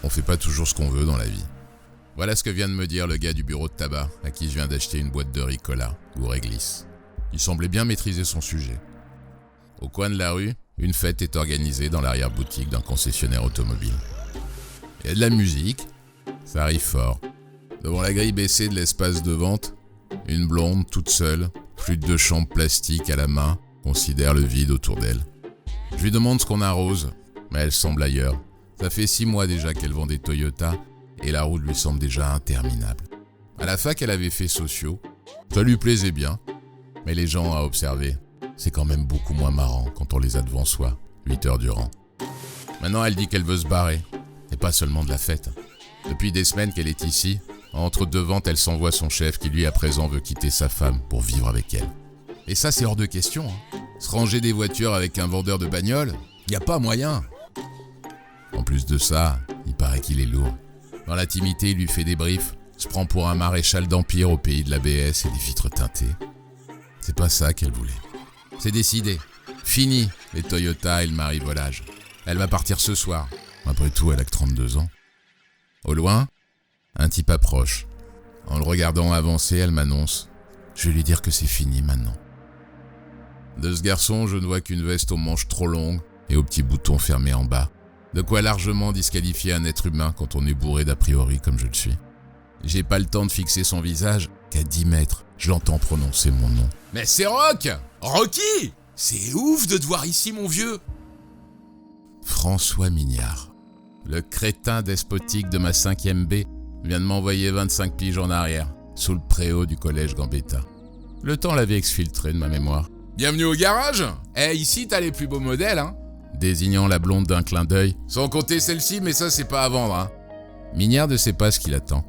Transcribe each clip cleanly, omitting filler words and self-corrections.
On fait pas toujours ce qu'on veut dans la vie. Voilà ce que vient de me dire le gars du bureau de tabac à qui je viens d'acheter une boîte de Ricola ou Réglisse. Il semblait bien maîtriser son sujet. Au coin de la rue, une fête est organisée dans l'arrière-boutique d'un concessionnaire automobile. Il y a de la musique, ça arrive fort. Devant la grille baissée de l'espace de vente, une blonde toute seule, flûte de chambre plastique à la main, considère le vide autour d'elle. Je lui demande ce qu'on arrose, mais elle semble ailleurs. Ça fait 6 mois déjà qu'elle vend des Toyota et la route lui semble déjà interminable. À la fac, elle avait fait sociaux. Ça lui plaisait bien, mais les gens à observer, c'est quand même beaucoup moins marrant quand on les a devant soi, 8 heures durant. Maintenant, elle dit qu'elle veut se barrer, et pas seulement de la fête. Depuis des semaines qu'elle est ici, entre deux ventes, elle s'envoie son chef qui lui à présent veut quitter sa femme pour vivre avec elle. Et ça, c'est hors de question. Se ranger des voitures avec un vendeur de bagnole, y a pas moyen. En plus de ça, il paraît qu'il est lourd. Dans l'intimité, il lui fait des briefs, se prend pour un maréchal d'empire au pays de l'ABS et des vitres teintées. C'est pas ça qu'elle voulait. C'est décidé. Fini les Toyota et le marivolage. Elle va partir ce soir. Après tout, elle a que 32 ans. Au loin, un type approche. En le regardant avancer, elle m'annonce « Je vais lui dire que c'est fini maintenant ». De ce garçon, je ne vois qu'une veste aux manches trop longues et aux petits boutons fermés en bas. De quoi largement disqualifier un être humain quand on est bourré d'a priori comme je le suis. J'ai pas le temps de fixer son visage qu'à 10 mètres, je l'entends prononcer mon nom. « Mais c'est Rock ! Rocky ! C'est ouf de te voir ici, mon vieux !» François Mignard, le crétin despotique de ma 5e B, vient de m'envoyer 25 piges en arrière, sous le préau du collège Gambetta. Le temps l'avait exfiltré de ma mémoire. « Bienvenue au garage ! Ici t'as les plus beaux modèles, hein !» Désignant la blonde d'un clin d'œil. « Sans compter celle-ci, mais ça c'est pas à vendre, hein !» Mignard ne sait pas ce qu'il attend.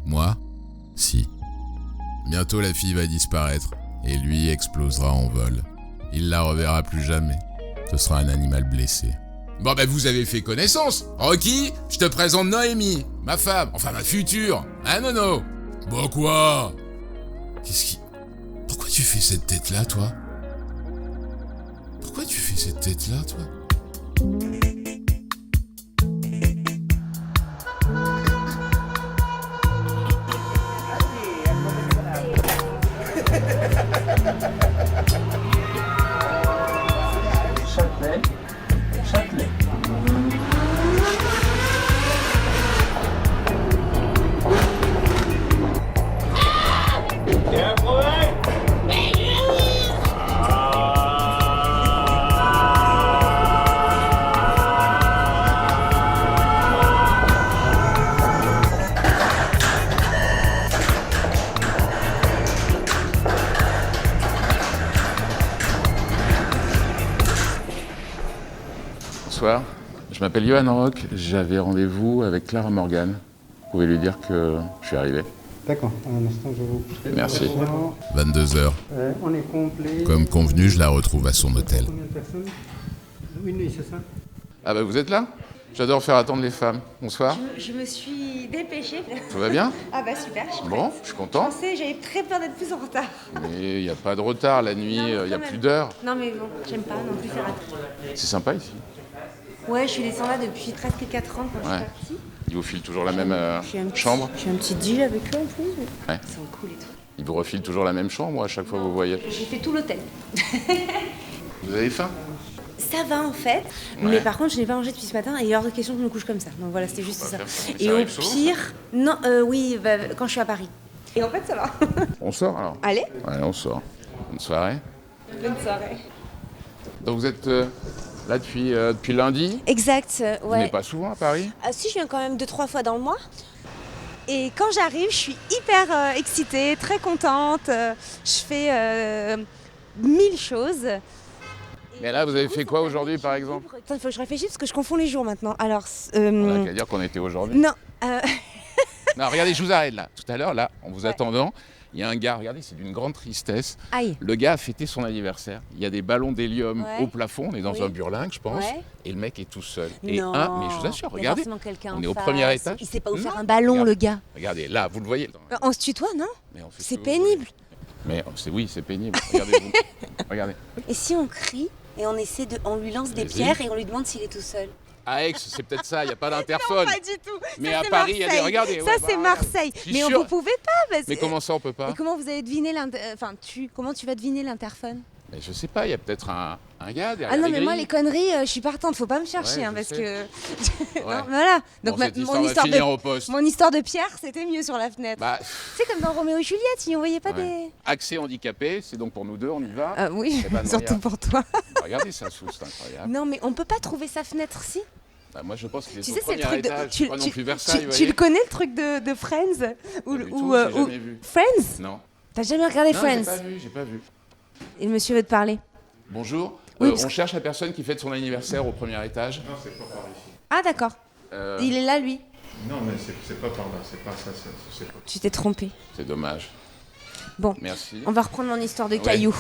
Moi, si. Bientôt la fille va disparaître, et lui explosera en vol. Il la reverra plus jamais. Ce sera un animal blessé. Bon vous avez fait connaissance. Rocky, je te présente Noémie, ma femme, enfin ma future. Hein Nono ? Bon quoi ? Qu'est-ce qui... Pourquoi tu fais cette tête-là, toi ? Pourquoi tu fais cette tête-là, toi ? Châtelet, Châtelet. Et un problème ? Bonsoir, je m'appelle Johan Rock, j'avais rendez-vous avec Clara Morgan. Vous pouvez lui dire que je suis arrivé. D'accord, un instant, je vous... Merci. 22h. On est complet. Comme convenu, je la retrouve à son hôtel. Combien de personnes ? Une nuit, c'est ça ? Ah vous êtes là ? J'adore faire attendre les femmes. Bonsoir. Je me suis dépêchée. Tout va bien ? Ah bah super, je suis prête. Bon, je suis content. J'avais très peur d'être plus en retard. Mais il n'y a pas de retard, la nuit, Non, mais il n'y a quand plus même. d'heure. Non mais bon, j'aime pas non plus faire attendre. C'est sympa ici. Ouais, je suis descendue là depuis presque 4 ans quand Ouais. je suis partie. Il vous file toujours la même J'ai un petit- chambre. J'ai un petit deal avec eux en plus. Ouais. Ils sont cool et tout. Il vous refile toujours la même chambre à chaque fois que vous voyez. J'ai fait tout l'hôtel. Vous avez faim ? Ça va en fait, mais par contre je n'ai pas mangé depuis ce matin et il est hors de question que je me couche comme ça. Donc voilà, c'était juste ça. Mais ça Et au arrive souvent, ça pire, non, oui, quand je suis à Paris. Et en fait ça va. On sort alors ? Allez, Ouais, on sort. Bonne soirée. bonne soirée. Donc vous êtes là depuis lundi ? Exact, Vous venez pas souvent à Paris ? Ah, si, je viens quand même 2-3 fois dans le mois. Et quand j'arrive, je suis hyper excitée, très contente. Je fais 1000 choses. Mais là, vous avez fait quoi aujourd'hui, par exemple ? Attends, il faut que je réfléchisse parce que je confonds les jours maintenant. Alors, On n'a qu'à dire qu'on était aujourd'hui. non, Non, regardez, je vous arrête là. Tout à l'heure, là, en vous attendant, il y a un gars, regardez, c'est d'une grande tristesse. aïe. Le gars a fêté son anniversaire. Il y a des ballons d'hélium Ouais. au plafond. On est dans Oui. un burlingue, je pense. Ouais. Et le mec est tout seul. Non. Et mais je vous assure, Il y a regardez. forcément quelqu'un On est en au face. premier étage. Il sait pas où Non, faire un ballon, regarde. le gars. Regardez, là, vous le voyez. On se tutoie, non? Mais on fait C'est ce que vous pénible. voulez. Mais oui, c'est pénible. Regardez-vous. Regardez. Et si on crie et on lui lance des Vas-y. pierres et on lui demande s'il est tout seul? À Aix, c'est peut-être ça, il n'y a pas d'interphone. Pas du tout. Mais Ça, à c'est Paris, il y a des... Marseille. Regardez. Ça, ouais, c'est bah, Marseille. je suis Mais sûr. vous pouvez pas. Parce Mais comment ça, on peut pas? Mais comment vous allez deviner comment tu vas deviner l'interphone? Mais je sais pas, il y a peut-être un gars derrière Ah non, les mais moi, grilles. les conneries, je suis partante. Faut pas me chercher, Ouais, hein, je parce sais. que. Ouais. Non, voilà. Bon, Donc, cette histoire mon, va histoire finir de, au poste. mon histoire de Pierre, c'était mieux sur la fenêtre. Bah, C'est comme dans Roméo et Juliette, ils n'envoyaient pas ouais. Accès handicapé, c'est donc pour nous deux, on y va. des. Ah oui, Eh ben, non, surtout y a- pour toi. Regardez ça sous, c'est incroyable. Non, mais on peut pas trouver sa fenêtre-ci. Bah, moi, je pense qu'il est Tu au sais, c'est le premier truc étage, de. pas non plus Versailles, vous tu le voyez. connais, le truc de Friends Pas du tout, j'ai jamais vu. Friends? Non. T'as jamais regardé Non, j'ai Friends? pas vu. Et le monsieur veut te parler. Bonjour. Oui, parce On cherche la personne qui fête son anniversaire au premier étage. Non, c'est pas par ici. Ah, d'accord. Il est là, lui. Non, mais c'est pas par là, c'est pas ça, c'est pas... Tu t'es trompé. C'est dommage. Bon. Merci. On va reprendre mon histoire de Ouais. cailloux.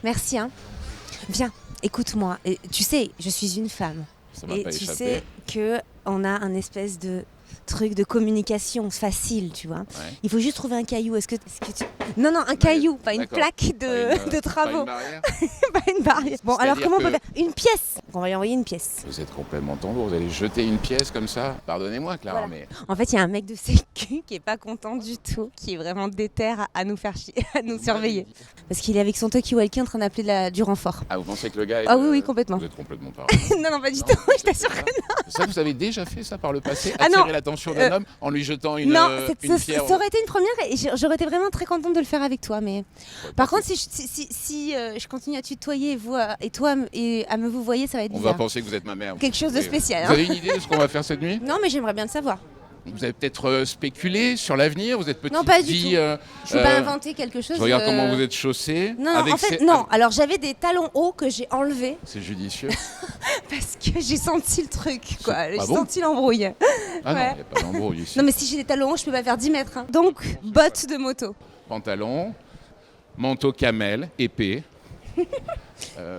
Merci, hein. Viens, écoute-moi. Et tu sais, je suis une femme. Ça m'a Et pas tu échappé. sais que on a un espèce de truc de communication facile, tu vois. Ouais. Il faut juste trouver un caillou. Est-ce que tu... Non, un caillou, pas une D'accord. plaque Pas de une travaux. barrière. Pas une barrière. Bon, alors C'est-à-dire comment on peut que- faire une pièce? On va lui envoyer une pièce. Vous êtes complètement tambour, vous allez jeter une pièce comme ça. Pardonnez-moi, Clara, Voilà. mais En fait, il y a un mec de sécu qui est pas content du tout, qui est vraiment déter à nous faire chier, à nous surveiller. Parce qu'il est avec son Toki Walkie en train d'appeler du renfort. Ah, vous pensez que le gars est... Ah oui, complètement. Vous êtes complètement parano. Non, pas du Non, tout, je c'est t'assure ça. que Ça, vous avez déjà fait ça par le passé? Ah non. Attirer l'attention d'un homme en lui jetant une, non, une pierre ça aurait été une première et j'aurais été vraiment très contente de le faire avec toi. Mais par contre, si je continue à tutoyer et toi à me vous voyez, ça va être On va bizarre. penser que vous êtes ma mère. Quelque chose de Oui. spécial. Vous hein. avez une idée de ce qu'on va faire cette nuit? Non, mais j'aimerais bien le savoir. Vous avez peut-être spéculé sur l'avenir? Vous êtes petite Non, pas du fille, tout. Je ne peux pas inventer quelque chose. Je regarde comment vous êtes chaussée. Non, avec en fait, ces- non. Alors j'avais des talons hauts que j'ai enlevés C'est judicieux. parce que j'ai senti le truc, quoi. J'ai Ah bon senti l'embrouille. Ah non, Ouais. il n'y a pas d'embrouille ici. Non, mais si j'ai des talons hauts, je peux pas faire 10 mètres. hein. Donc, bottes de moto. Pantalon, manteau camel, épée.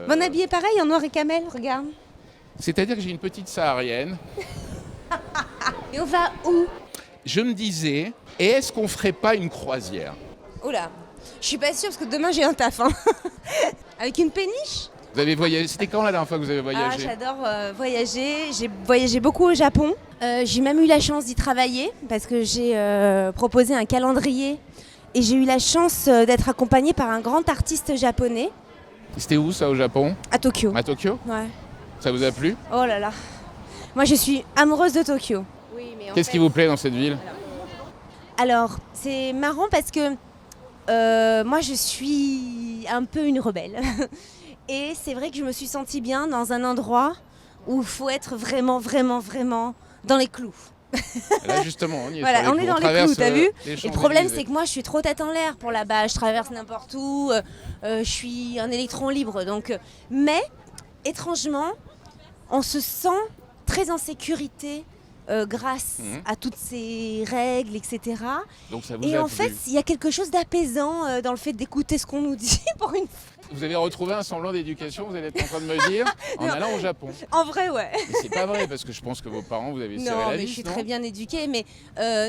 Mon habillé pareil en noir et camel, regarde. C'est-à-dire que j'ai une petite saharienne. Et on va où? Je me disais, est-ce qu'on ferait pas une croisière? Oula, je suis pas sûre parce que demain j'ai un taf. hein. Avec une péniche? Vous avez voyagé? C'était quand la dernière fois que vous avez Ah, voyagé? j'adore voyager. J'ai voyagé beaucoup au Japon. J'ai même eu la chance d'y travailler parce que j'ai proposé un calendrier et j'ai eu la chance d'être accompagnée par un grand artiste japonais C'était où ça au Japon? à Tokyo. À Tokyo? Ouais. Ça vous a plu? Oh là là. Moi, je suis amoureuse de Tokyo. Oui, mais Qu'est-ce qui vous plaît dans cette ville? Alors, c'est marrant parce que moi, je suis un peu une rebelle. Et c'est vrai que je me suis sentie bien dans un endroit où il faut être vraiment, vraiment, vraiment dans les clous. Là justement, on y est. Voilà, sur on les est clous. dans les traverse, clous, t'as vu? les Et le problème, Champs-Élysées. c'est que moi, je suis trop tête en l'air pour là-bas. Je traverse n'importe où. Je suis un électron libre. Donc, mais, étrangement, on se sent très en sécurité grâce Mhm. à toutes ces règles, etc. Donc ça vous Et a en plu. fait, il y a quelque chose d'apaisant dans le fait d'écouter ce qu'on nous dit pour une fois. Vous avez retrouvé un semblant d'éducation, vous allez être en train de me dire, en Non. allant au Japon. En vrai, ouais. Mais c'est pas vrai, parce que je pense que vos parents, vous avez serré Non, la mais vis, je suis non? très bien éduquée. Mais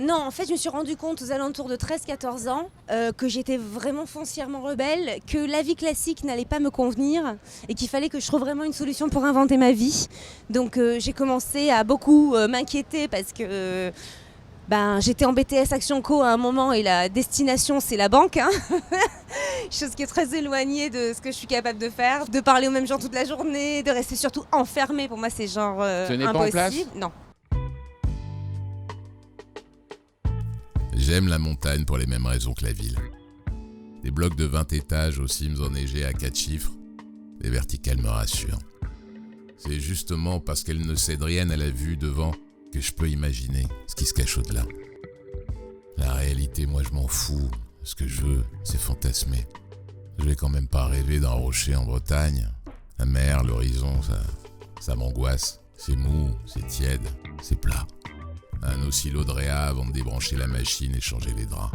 non, en fait, je me suis rendu compte aux alentours de 13-14 ans que j'étais vraiment foncièrement rebelle, que la vie classique n'allait pas me convenir et qu'il fallait que je trouve vraiment une solution pour inventer ma vie. Donc j'ai commencé à beaucoup m'inquiéter parce que j'étais en BTS Action Co à un moment et la destination c'est la banque. hein. Chose qui est très éloignée de ce que je suis capable de faire. De parler aux mêmes gens toute la journée, de rester surtout enfermée. Pour moi, c'est genre Tenez pas en impossible. place Non. J'aime la montagne pour les mêmes raisons que la ville. Des blocs de 20 étages aux cimes enneigées à 4 chiffres, les verticales me rassurent. C'est justement parce qu'elles ne cèdent rien à la vue devant que je peux imaginer ce qui se cache au-delà. La réalité, moi je m'en fous. Ce que je veux, c'est fantasmer. Je vais quand même pas rêver d'un rocher en Bretagne. La mer, l'horizon, ça m'angoisse. C'est mou, c'est tiède, c'est plat. Un oscillo de réa avant de débrancher la machine et changer les draps.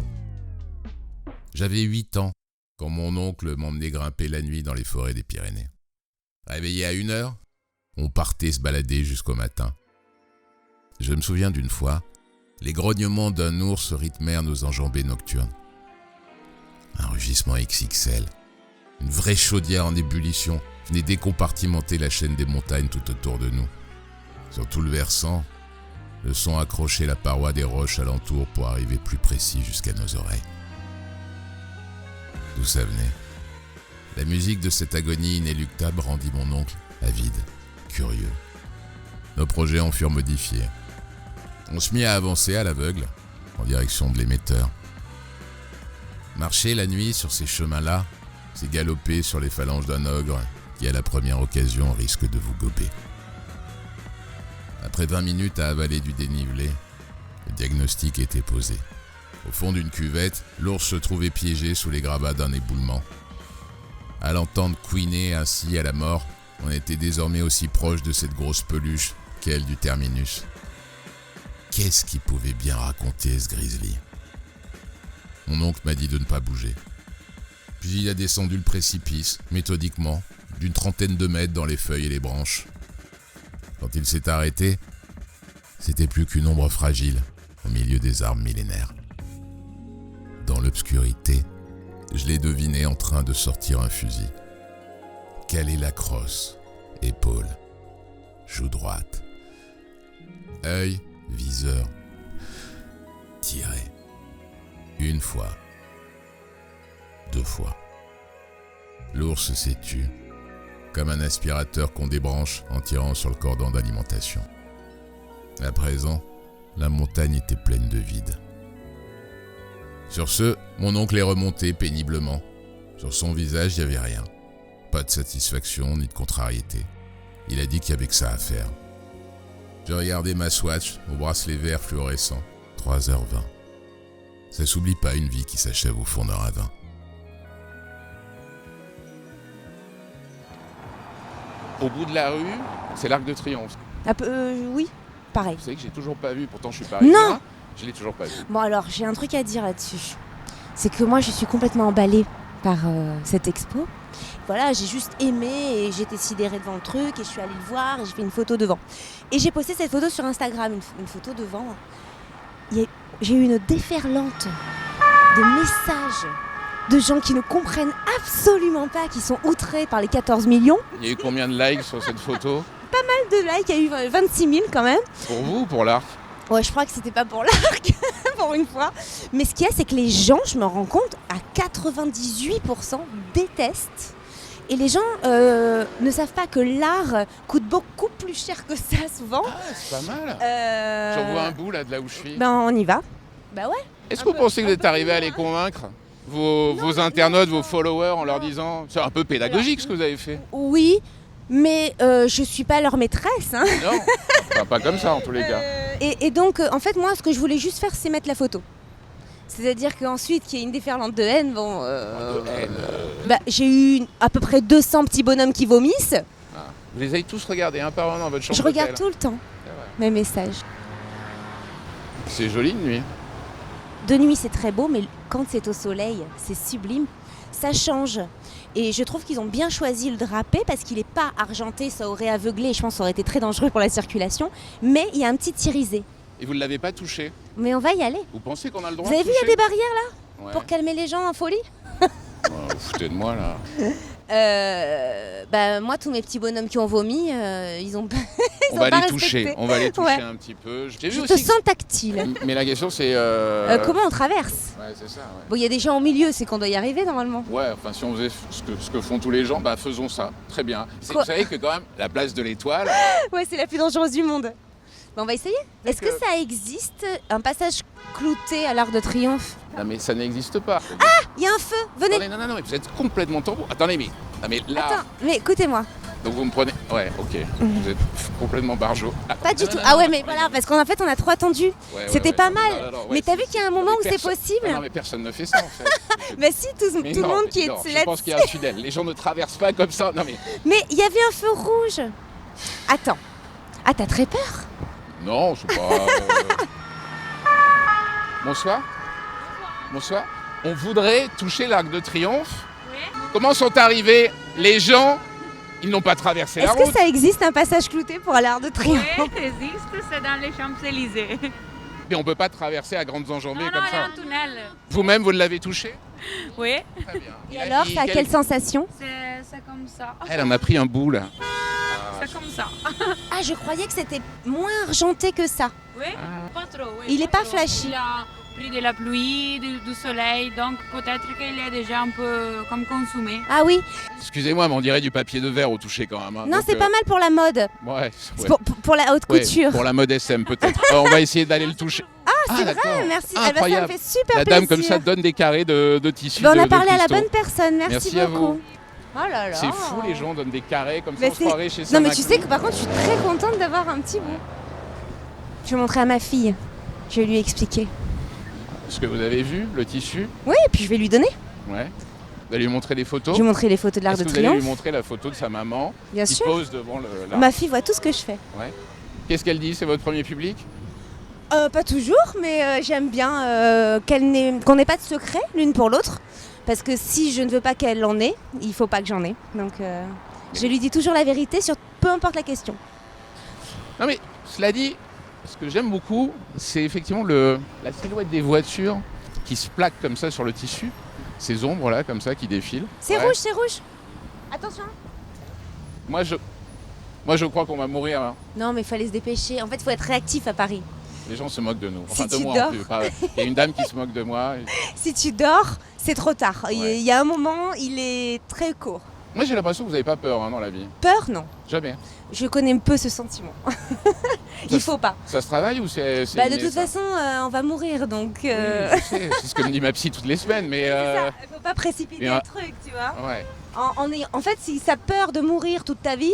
J'avais 8 ans quand mon oncle m'emmenait grimper la nuit dans les forêts des Pyrénées. Réveillé à 1h, on partait se balader jusqu'au matin. Je me souviens d'une fois, les grognements d'un ours rythmèrent nos enjambées nocturnes. Un rugissement XXL, une vraie chaudière en ébullition venait décompartimenter la chaîne des montagnes tout autour de nous. Sur tout le versant, le son accrochait la paroi des roches alentour pour arriver plus précis jusqu'à nos oreilles. D'où ça venait? La musique de cette agonie inéluctable rendit mon oncle avide, curieux. Nos projets en furent modifiés. On se mit à avancer à l'aveugle, en direction de l'émetteur. Marcher la nuit sur ces chemins-là, c'est galoper sur les phalanges d'un ogre qui, à la première occasion, risque de vous gober. Après 20 minutes à avaler du dénivelé, le diagnostic était posé. Au fond d'une cuvette, l'ours se trouvait piégé sous les gravats d'un éboulement. À l'entendre couiner ainsi à la mort, on était désormais aussi proche de cette grosse peluche qu'elle du terminus. Qu'est-ce qu'il pouvait bien raconter, ce grizzly? Mon oncle m'a dit de ne pas bouger. Puis il a descendu le précipice, méthodiquement, d'une 30aine de mètres dans les feuilles et les branches. Quand il s'est arrêté, c'était plus qu'une ombre fragile au milieu des arbres millénaires. Dans l'obscurité, je l'ai deviné en train de sortir un fusil. Caler la crosse, épaule, joue droite, œil, viseur, tirer. Une fois, 2 fois. L'ours s'est tu, comme un aspirateur qu'on débranche en tirant sur le cordon d'alimentation. À présent, la montagne était pleine de vide. Sur ce, mon oncle est remonté péniblement. Sur son visage, il n'y avait rien. Pas de satisfaction ni de contrariété. Il a dit qu'il n'y avait que ça à faire. J'ai regardé ma Swatch au bracelet vert fluorescent. 3h20. Ça s'oublie pas une vie qui s'achève au fond d'un ravin. Au bout de la rue, c'est l'Arc de Triomphe. Oui, pareil. Vous savez que j'ai toujours pas vu, pourtant je suis parisien. Non. Je l'ai toujours pas vu. Bon alors, j'ai un truc à dire là-dessus. C'est que moi, je suis complètement emballée par cette expo. Voilà, j'ai juste aimé et j'étais sidérée devant le truc et je suis allée le voir et j'ai fait une photo devant. Et j'ai posté cette photo sur Instagram, une photo devant. J'ai eu une déferlante de messages de gens qui ne comprennent absolument pas, qui sont outrés par les 14 millions. Il y a eu combien de likes sur cette photo? Pas mal de likes, il y a eu 26 000 quand même. Pour vous ou pour l'Arc? Ouais, je crois que c'était pas pour l'Arc, pour une fois. Mais ce qu'il y a, c'est que les gens, je me rends compte, à 98% détestent. Et les gens ne savent pas que l'art coûte beaucoup plus cher que ça, souvent. Ah, c'est pas mal. J'en vois un bout là de là où je suis. Ben, on y va. Bah ouais. Est-ce que vous pensez que vous êtes arrivé à les convaincre, vos internautes, vos followers, en leur disant... C'est un peu pédagogique ce que vous avez fait. Oui, mais je suis pas leur maîtresse. Hein. Non, enfin, pas comme ça en tous les cas. Et donc, en fait, moi, ce que je voulais juste faire, c'est mettre la photo. C'est-à-dire qu'ensuite, qu'il y ait une déferlante de haine, bon... Bah, j'ai eu à peu près 200 petits bonhommes qui vomissent. Ah. Vous les avez tous regardés un par un dans votre chambre Je regarde d'hôtel. tout le temps mes messages. C'est joli de nuit. De nuit, c'est très beau, mais quand c'est au soleil, c'est sublime. Ça change. Et je trouve qu'ils ont bien choisi le drapé parce qu'il n'est pas argenté, ça aurait aveuglé et je pense que ça aurait été très dangereux pour la circulation. Mais il y a un petit irisé. Et vous ne l'avez pas touché. Mais on va y aller. Vous pensez qu'on a le droit Vous avez de vu, il y a toucher des barrières là Ouais. pour calmer les gens en folie. Vous foutez de moi là. Bah, moi, tous mes petits bonhommes qui ont vomi, ils ont, On va pas les toucher. respecté. On va les toucher Ouais. un petit peu. J'ai vu Je te aussi. sens tactile. Mais la question c'est. Comment on traverse? Ouais, c'est ça. Ouais. Bon, il y a des gens au milieu, c'est qu'on doit y arriver normalement. Ouais, enfin si on faisait ce que font tous les gens, bah faisons ça. Très bien. Quoi Vous savez que quand même, la place de l'Étoile, Ouais, c'est la plus dangereuse du monde. Bon, on va essayer. Est-ce que que- ça existe, un passage clouté à l'Arc de Triomphe? non mais ça n'existe pas. Il y a un feu, venez. Attendez, non, mais vous êtes complètement tambour. Attendez, mais. Non, mais là. Attends, mais écoutez-moi. Donc vous me prenez. Ouais, ok. Vous êtes complètement barjot. Ah, Pas du non, tout. non, Ah non, ouais, non, mais non, voilà, non. parce qu'en fait, on a trop attendu. Ouais, C'était ouais, pas non, mal. non, non, ouais, Mais t'as vu c'est- qu'il y a un moment où c'est personne- possible? Non, mais personne ne fait ça en fait. Mais si, tout Mais le non, monde mais qui est non, je là. pense qu'il y a un tunnel. Les gens ne traversent pas comme ça. Non mais. Mais il y avait un feu rouge. Attends. Ah, t'as très peur? Non, c'est pas. Bonsoir. Bonsoir. On voudrait toucher l'Arc de Triomphe. Comment sont arrivés les gens? Ils n'ont pas traversé la Est-ce que route. ça existe un passage clouté pour l'Arc de Triomphe? Oui, existe, c'est dans les Champs-Élysées. Mais on peut pas traverser à grandes enjambées Non, comme non, il y a ça. un tunnel. Vous-même, vous l'avez touché? Oui, Très bien. Et alors, ça a quelle sensation? c'est comme ça. Elle en a pris un bout là. C'est comme ça. Ah, je croyais que c'était moins argenté que ça. Oui, pas trop. Oui, Il est pas trop. flashy. Il a pris de la pluie, du soleil, donc peut-être qu'il est déjà un peu comme consumé. Ah oui, Excusez-moi, mais on dirait du papier de verre au toucher quand même. Hein. non, Donc, c'est pas mal pour la mode. Ouais, C'est pour la haute Ouais, couture. pour la mode SM peut-être. On va essayer d'aller le toucher. C'est d'accord. vrai, merci. Ah, bah, ça me Incroyable. fait super La plaisir. dame comme ça donne des carrés de tissu. Bah, on a de parlé à la cristaux. bonne personne, merci à beaucoup. vous. Oh là là. C'est fou, les gens donnent des carrés comme ça, Mais on se croirait chez Non Saint mais tu sais que par contre je suis très contente d'avoir un petit bout. Je vais montrer à ma fille. Je vais lui expliquer. Ce que vous avez vu, le tissu. Oui, et puis je vais lui donner. Ouais. Vous allez lui montrer des photos. Je vais montrer les photos de l'Arc Est-ce de que vous allez Triomphe. lui montrer la photo de sa maman Bien qui sûr. pose devant l'arc. Ma fille voit tout ce que je fais. Qu'est-ce qu'elle dit? C'est votre premier public? Pas toujours, mais j'aime bien qu'on n'ait pas de secret l'une pour l'autre. Parce que si je ne veux pas qu'elle en ait, il faut pas que j'en ai. Donc je lui dis toujours la vérité sur peu importe la question. Non mais, cela dit, ce que j'aime beaucoup, c'est effectivement la silhouette des voitures qui se plaquent comme ça sur le tissu. Ces ombres là, comme ça, qui défilent. C'est Ouais. rouge, c'est rouge. Attention. Moi je crois qu'on va mourir. Hein. Non mais il fallait se dépêcher. En fait, il faut être réactif à Paris. Les gens se moquent de nous. Si Enfin, de tu moi dors. en plus. Il y a une dame qui se moque de moi. Si tu dors, c'est trop tard. Ouais. Il y a un moment, il est très court. Moi j'ai l'impression que vous n'avez pas peur hein, dans la vie. Peur, non. Jamais. Je connais peu ce sentiment. Il faut pas. Ça se travaille ou c'est Bah, de inné, toute ça façon, on va mourir, donc Oui, je sais, c'est ce que me dit ma psy toutes les semaines, mais il faut pas précipiter et le un- truc, tu vois. ouais. En fait, si ça peur de mourir toute ta vie,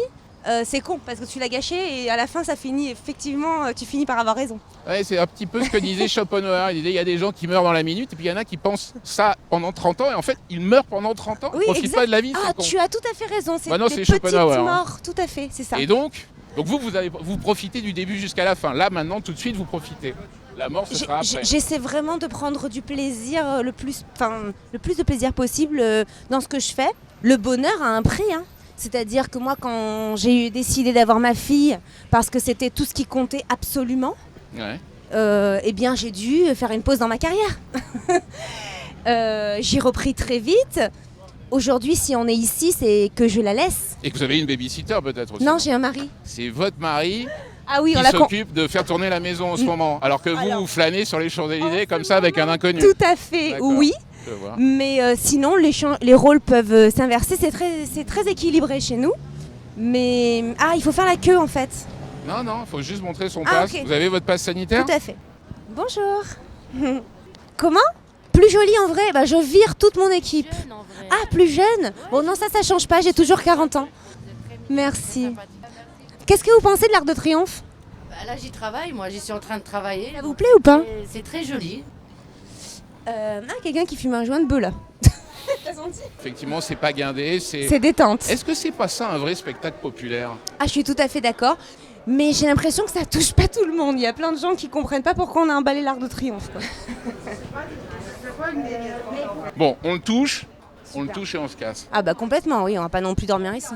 c'est con parce que tu l'as gâché et à la fin, ça finit effectivement, tu finis par avoir raison. Ouais, c'est un petit peu ce que disait Schopenhauer. Il disait il y a des gens qui meurent dans la minute et puis il y en a qui pensent ça pendant 30 ans et en fait ils meurent pendant 30 ans. Oui, Ils profitent exact. pas de la vie, Ah, c'est con. tu as tout à fait raison. C'est Bah non, des c'est petites Schopenhauer, hein. morts, tout à fait, c'est ça. Et donc vous profitez du début jusqu'à la fin. Là maintenant tout de suite vous profitez. La mort ce sera après. J'essaie vraiment de prendre du plaisir, le plus de plaisir possible dans ce que je fais. Le bonheur a un prix, hein. C'est-à-dire que moi, quand j'ai décidé d'avoir ma fille, parce que c'était tout ce qui comptait absolument, Ouais. eh bien j'ai dû faire une pause dans ma carrière. J'ai repris très vite. Aujourd'hui, si on est ici, c'est que je la laisse. Et que vous avez une babysitter peut-être aussi. Non, j'ai un mari. C'est votre mari Ah oui, on qui l'a s'occupe de faire tourner la maison en ce moment. Alors que vous flânez sur les Champs-Élysées comme ça avec un inconnu. Tout à fait, D'accord. oui. Je vois. Mais sinon, les rôles peuvent s'inverser. C'est très équilibré chez nous. Mais il faut faire la queue en fait. Non, il faut juste montrer son Ah, passe. ok. Vous avez votre passe sanitaire? Tout à fait. Bonjour. Comment? Plus jolie en vrai, bah, je vire toute mon équipe. Ah, plus jeune? Bon, non, ça change pas, j'ai toujours 40 ans. Merci. Qu'est-ce que vous pensez de l'Arc de Triomphe? Bah, là, j'y travaille, moi, j'y suis en train de travailler. Ça vous plaît ou pas? Et c'est très joli. Quelqu'un qui fume un joint de bœuf là. T'as senti? Effectivement, c'est pas guindé. C'est détente. Est-ce que c'est pas ça un vrai spectacle populaire? Ah, je suis tout à fait d'accord. Mais j'ai l'impression que ça touche pas tout le monde. Il y a plein de gens qui comprennent pas pourquoi on a emballé l'Arc de Triomphe, quoi. Bon, on le touche et on se casse. Ah bah complètement, oui, on va pas non plus dormir ici.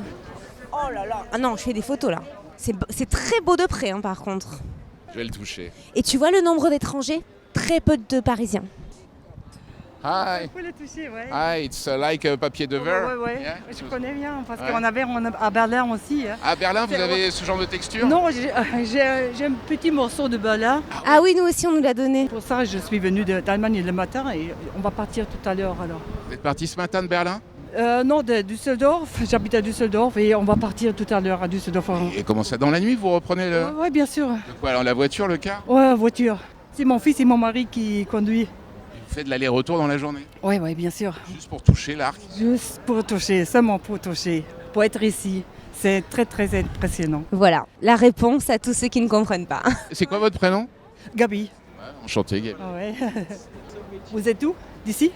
Oh là là. Ah non, je fais des photos là. C'est très beau de près, hein, par contre. Je vais le toucher. Et tu vois le nombre d'étrangers? Très peu de Parisiens. Hi. Il faut le toucher, ouais. Hi, it's like a papier de verre. Ouais. Yeah? Je connais bien parce Ouais. qu'on avait à Berlin aussi. Hein. À Berlin, vous avez ce genre de texture? Non, j'ai un petit morceau de Berlin. Ah oui, nous aussi, on nous l'a donné. Pour ça, je suis venue d'Allemagne le matin et on va partir tout à l'heure alors. Vous êtes parti ce matin de Berlin? Non, de Düsseldorf. J'habite à Düsseldorf et on va partir tout à l'heure à Düsseldorf. Et comment ça? Dans la nuit, vous reprenez le... Oui, bien sûr. De quoi alors? La voiture, le car? Ouais, voiture. C'est mon fils et mon mari qui conduisent. Vous faites de l'aller-retour dans la journée? Oui, bien sûr. Juste pour toucher l'arc? Juste pour toucher, seulement pour toucher, pour être ici. C'est très, très impressionnant. Voilà, la réponse à tous ceux qui ne comprennent pas. C'est quoi votre prénom? Gabi. Enchanté, Gabi. Ouais. Vous êtes où? D'ici?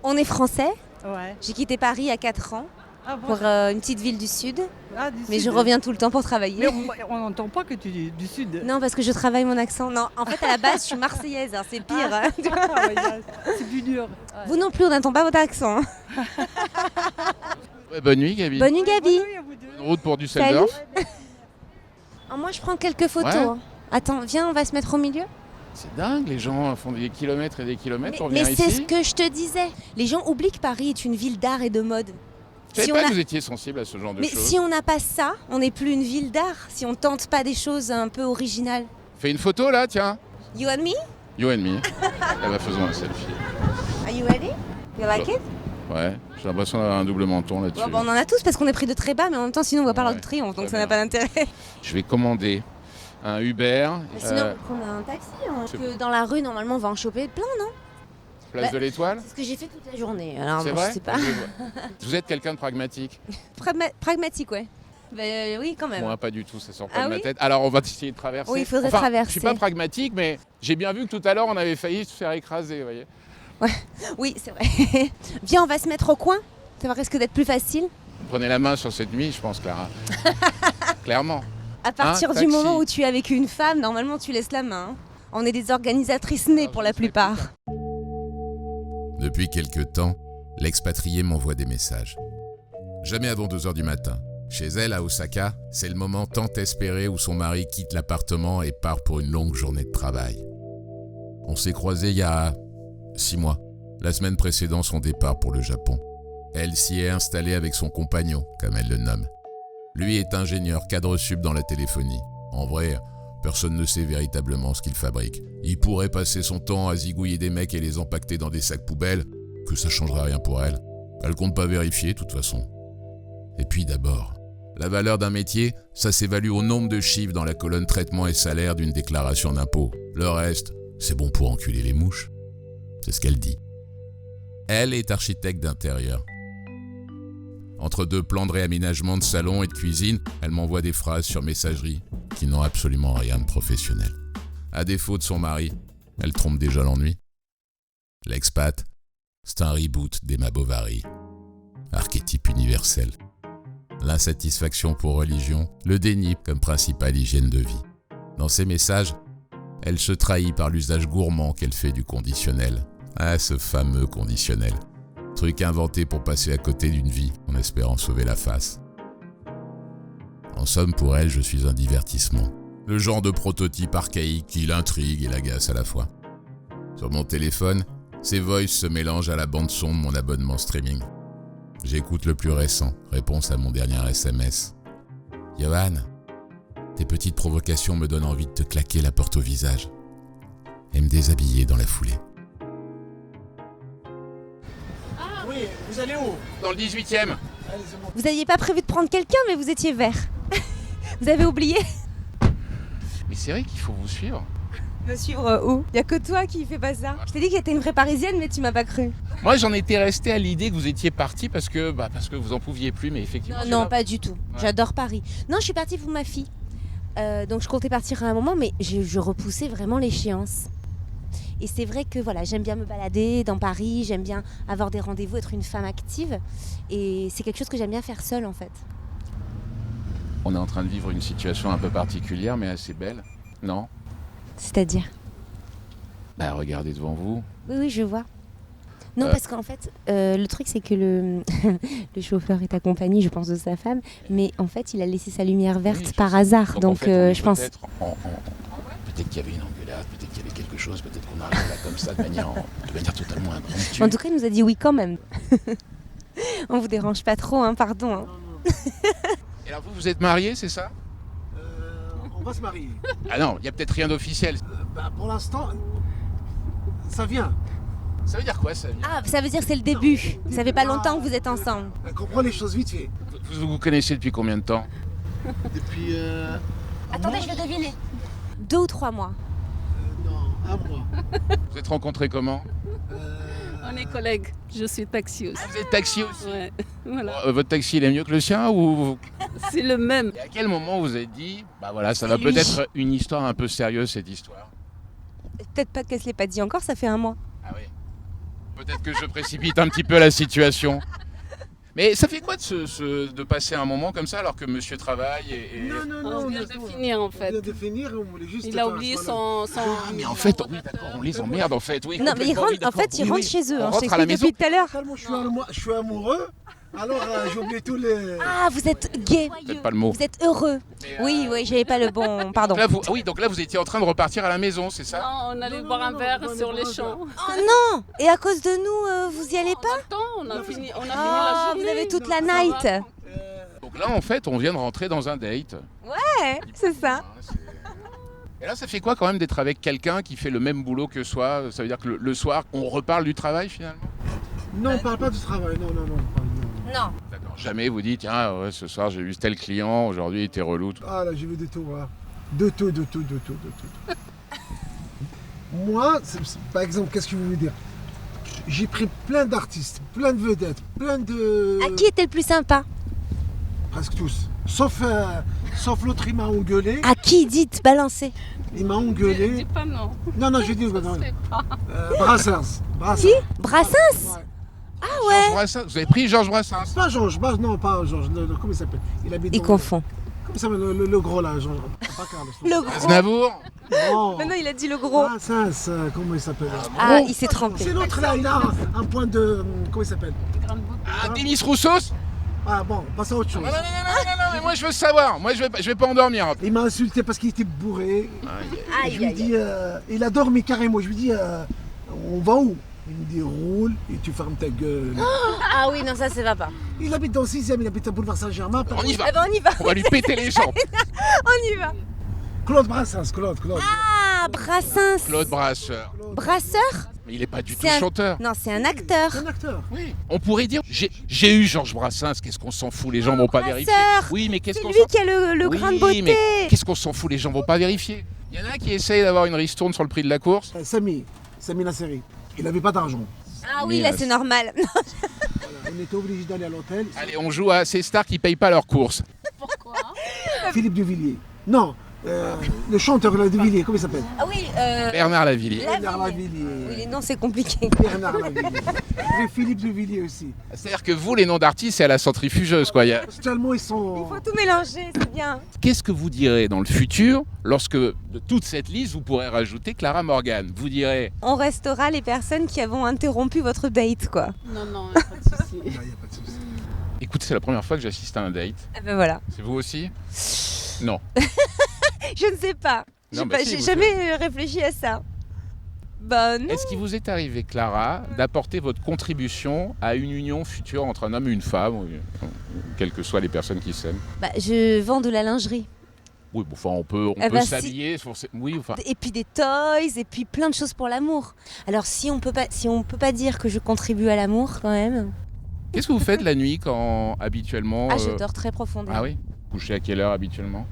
On est français. Ouais. J'ai quitté Paris à 4 ans Ah, bon. pour une petite ville du Sud. Ah, du Mais sud. je reviens tout le temps pour travailler. Mais on n'entend pas que tu es du sud. Non, parce que je travaille mon accent. Non, en fait, à la base, je suis marseillaise. Alors c'est pire. hein. Ah, ouais, c'est plus dur. Vous non plus, on n'entend pas votre accent. hein. Ouais, bonne nuit, Gabi. Bonne nuit, Gabi. Bonne route pour Düsseldorf. Ah, moi, je prends quelques photos. Ouais. hein. Attends, viens, on va se mettre au milieu. C'est dingue, les gens font des kilomètres et des kilomètres pour Mais venir c'est ici. ce que je te disais. Les gens oublient que Paris est une ville d'art et de mode. Je savais Si pas on a- que vous étiez sensible à ce genre de Mais choses. si on n'a pas ça, on n'est plus une ville d'art. Si on tente pas des choses un peu originales. Fais une photo là, tiens. You and me? You and me. Eh ben, faisons un selfie. Are you ready? You like it? Ouais, j'ai l'impression d'avoir un double menton là-dessus. Bon, bah, on en a tous parce qu'on est pris de très bas, mais en même temps, sinon on voit pas Ouais, l'Arc de Triomphe, donc très ça n'a bien. pas d'intérêt. Je vais commander un Uber. Sinon, on va prendre un taxi. Parce que dans la rue, normalement, on va en choper plein, non? Place de l'Étoile. C'est ce que j'ai fait toute la journée. Alors, C'est bon, vrai je sais pas. Vous êtes quelqu'un de pragmatique. Pragmatique, ouais. Oui, quand même. Moi, pas du tout, ça sort pas Ah de ma oui tête. Alors, on va essayer de traverser. Oui, il faudrait Enfin, traverser. Je suis pas pragmatique, mais j'ai bien vu que tout à l'heure, on avait failli se faire écraser, vous voyez. Oui, c'est vrai. Viens, on va se mettre au coin. Ça va risque d'être plus facile. Prenez la main sur cette nuit, je pense, Clara. Clairement. À partir du taxi. moment où tu es avec une femme, normalement, tu laisses la main. Hein. On est des organisatrices nées pour la plupart. Depuis quelque temps, l'expatriée m'envoie des messages. Jamais avant 2h du matin. Chez elle, à Osaka, c'est le moment tant espéré où son mari quitte l'appartement et part pour une longue journée de travail. On s'est croisés il y a 6 mois, la semaine précédant son départ pour le Japon. Elle s'y est installée avec son compagnon, comme elle le nomme. Lui est ingénieur cadre sub dans la téléphonie. En vrai, personne ne sait véritablement ce qu'il fabrique. Il pourrait passer son temps à zigouiller des mecs et les empaqueter dans des sacs poubelles, que ça changera rien pour elle. Elle compte pas vérifier, de toute façon. Et puis d'abord, la valeur d'un métier, ça s'évalue au nombre de chiffres dans la colonne traitement et salaire d'une déclaration d'impôt. Le reste, c'est bon pour enculer les mouches. C'est ce qu'elle dit. Elle est architecte d'intérieur. Entre deux plans de réaménagement de salon et de cuisine, elle m'envoie des phrases sur messagerie qui n'ont absolument rien de professionnel. À défaut de son mari, elle trompe déjà l'ennui. L'expat, c'est un reboot d'Emma Bovary. Archétype universel. L'insatisfaction pour religion, le déni comme principale hygiène de vie. Dans ses messages, elle se trahit par l'usage gourmand qu'elle fait du conditionnel. Ah, ce fameux conditionnel. Truc inventé pour passer à côté d'une vie en espérant sauver la face. En somme, pour elle, je suis un divertissement. Le genre de prototype archaïque qui l'intrigue et l'agace à la fois. Sur mon téléphone, ses voices se mélangent à la bande-son de mon abonnement streaming. J'écoute le plus récent, réponse à mon dernier SMS. Johan, tes petites provocations me donnent envie de te claquer la porte au visage. Et me déshabiller dans la foulée. Oui, vous allez où? Dans le 18e. Vous n'aviez pas prévu de prendre quelqu'un, mais vous étiez vert. Vous avez oublié? Mais c'est vrai qu'il faut vous suivre. Me suivre où? Il n'y a que toi qui fais pas ça. Je t'ai dit que t'étais une vraie parisienne, mais tu m'as pas cru. Moi, j'en étais resté à l'idée que vous étiez parti parce que vous en pouviez plus, mais effectivement. Non, pas du tout. J'adore Paris. Non, je suis partie pour ma fille. Donc je comptais partir à un moment, mais je repoussais vraiment l'échéance. Et c'est vrai que voilà, j'aime bien me balader dans Paris, j'aime bien avoir des rendez-vous, être une femme active. Et c'est quelque chose que j'aime bien faire seule en fait. On est en train de vivre une situation un peu particulière, mais assez belle. Non? C'est-à-dire? Bah, regardez devant vous. Oui, je vois. Non, parce qu'en fait, le truc, c'est que le chauffeur est accompagné, je pense, de sa femme. Mais en fait, il a laissé sa lumière verte Oui, par hasard. Donc, en fait, on est je pense... Peut-être qu'il y avait une engueulade, peut-être qu'il y avait quelque chose, peut-être qu'on arrive là comme ça de manière totalement impromptue. En tout cas, il nous a dit oui quand même. On vous dérange pas trop, hein, pardon. Hein. Et alors vous êtes mariés, c'est ça? On va se marier. Ah non, il n'y a peut-être rien d'officiel. Pour l'instant, ça vient. Ça veut dire quoi, ça? Ah, ça veut dire que c'est le début. Ça fait pas longtemps que vous êtes ensemble. On comprend les choses vite fait. Vous vous connaissez depuis combien de temps? Depuis... Attendez, je vais deviner. 2 ou 3 mois. non, 1 mois. Vous êtes rencontrés comment? On est collègues. Je suis taxi aussi. Vous êtes taxi aussi? Ouais, voilà. Votre taxi, il est mieux que le sien ou... C'est le même. Et à quel moment vous avez dit, bah voilà, ça va C'est lui. peut-être une histoire un peu sérieuse, cette histoire? Peut-être pas qu'elle se l'ait pas dit encore, ça fait 1 mois. Ah oui. Peut-être que je précipite un petit peu la situation. Mais ça fait quoi de passer un moment comme ça alors que monsieur travaille et... Non, On vient de finir en fait. On vient de finir, on voulait juste... Il a oublié son... Ah, mais en fait, oui, d'accord, on les emmerde en fait, oui. Non, mais complètement, oui, en fait, ils d'accord. rentrent Oui, chez eux. on hein, rentre je à la t'explique maison. depuis tout à l'heure. Je suis amoureux, Alors, j'ai oublié tous les... Ah, vous êtes gay. Peut-être pas le mot. Vous êtes heureux. Oui, j'avais pas le bon. Pardon. Donc là, vous étiez en train de repartir à la maison, c'est ça? Non, on allait boire un verre sur les champs. Oh non. Et à cause de nous, vous y allez pas? On a fini la Ah, journée. vous avez toute la night. Donc là, en fait, on vient de rentrer dans un date. Ouais, c'est ça. Et là, ça fait quoi quand même d'être avec quelqu'un qui fait le même boulot que soi? Ça veut dire que le soir, on reparle du travail finalement? Non, on parle pas du travail, non. Non. D'accord. Jamais vous dites, tiens, ouais, ce soir j'ai vu tel client, aujourd'hui il était relou. Ah là, j'ai vu de tout, voilà. De tout. Moi, par exemple, qu'est-ce que je veux dire? J'ai pris plein d'artistes, plein de vedettes, plein de... À qui était le plus sympa? Presque tous. Sauf l'autre, il m'a engueulé. À qui dites balancez? Il m'a engueulé. Dis pas non. Non, je dis... Non. sais pas. Brassens. Qui? Brassens? Ouais. Ah Georges ouais. Brassens. Vous avez pris Georges Brassens? Pas Georges, non, pas Georges. Comment il s'appelle? Il habite Il dans- confond. Comment il s'appelle le gros là, Georges? Pas Carlos. Le gros. Aznavour? Non. Maintenant, il a dit le gros. Brassens, comment il s'appelle? Ah, il s'est trompé. C'est l'autre là, il a un point de... Comment il s'appelle? Ah, Denis Roussos? Ah bon, passe à autre chose. Non, mais moi je veux savoir. Moi je vais pas endormir. Il m'a insulté parce qu'il était bourré. Aïe, Je lui aïe, dis, il a dormi carrément. Je lui dis, on va où? Il me dit, roule et tu fermes ta gueule. Ah oui, non, ça va pas. Il habite dans le 6e, il habite à Boulevard Saint-Germain. On y va. Eh ben, on y va. On va lui péter les jambes. On y va. Claude Brassens, Claude. Ah, Brassens. Claude Brasseur. Brasseur? Mais il est pas du tout C'est un- chanteur. Non, c'est un acteur. C'est un acteur. Oui. On pourrait dire, j'ai eu Georges Brassens. Qu'est-ce qu'on s'en fout? Les gens vont pas vérifier. Brasseur. Oui, mais qu'est-ce C'est qu'on lui s'en qui a le Oui, grain de beauté. mais qu'est-ce qu'on s'en fout? Les gens vont pas vérifier. Il y en a qui essayent d'avoir une ristourne sur le prix de la course. Samy Nasseri. Il n'avait pas d'argent. Ah oui, là, c'est normal. Voilà, on était obligé d'aller à l'hôtel. Allez, on joue à ces stars qui payent pas leurs courses. Philippe Duvillier. Non, le chanteur là, Duvillier, comment il s'appelle? Ah oui, Bernard Lavillier. Bernard Lavillier. Oui, les noms, c'est compliqué. Bernard Lavillier. Et Philippe Duvillier aussi. C'est-à-dire que vous, les noms d'artistes, c'est à la centrifugeuse, quoi. Tellement ils sont... Il faut tout mélanger, c'est bien. Qu'est-ce que vous direz dans le futur lorsque de toute cette liste, vous pourrez rajouter Clara Morgan? Vous direz... On restera les personnes qui avons interrompu votre date, quoi. Non, pas de souci. Il n'y a pas de souci. Écoute, c'est la première fois que j'assiste à un date. Ah ben voilà. C'est vous aussi? Non. Je ne sais pas. Non, J'ai bah pas- si, j'ai vous jamais réfléchi à ça. Bah non. Est-ce qu'il vous est arrivé, Clara, d'apporter votre contribution à une union future entre un homme et une femme, ou quelles que soient les personnes qui s'aiment? Bah, je vends de la lingerie. Oui, bon, enfin, on peut Eh ben, si. s'habiller. Oui, enfin. Et puis des toys, et puis plein de choses pour l'amour. Alors si on peut pas dire que je contribue à l'amour quand même. Qu'est-ce que vous faites la nuit quand habituellement Ah, je dors très profondément. Ah oui? Couchez à quelle heure habituellement?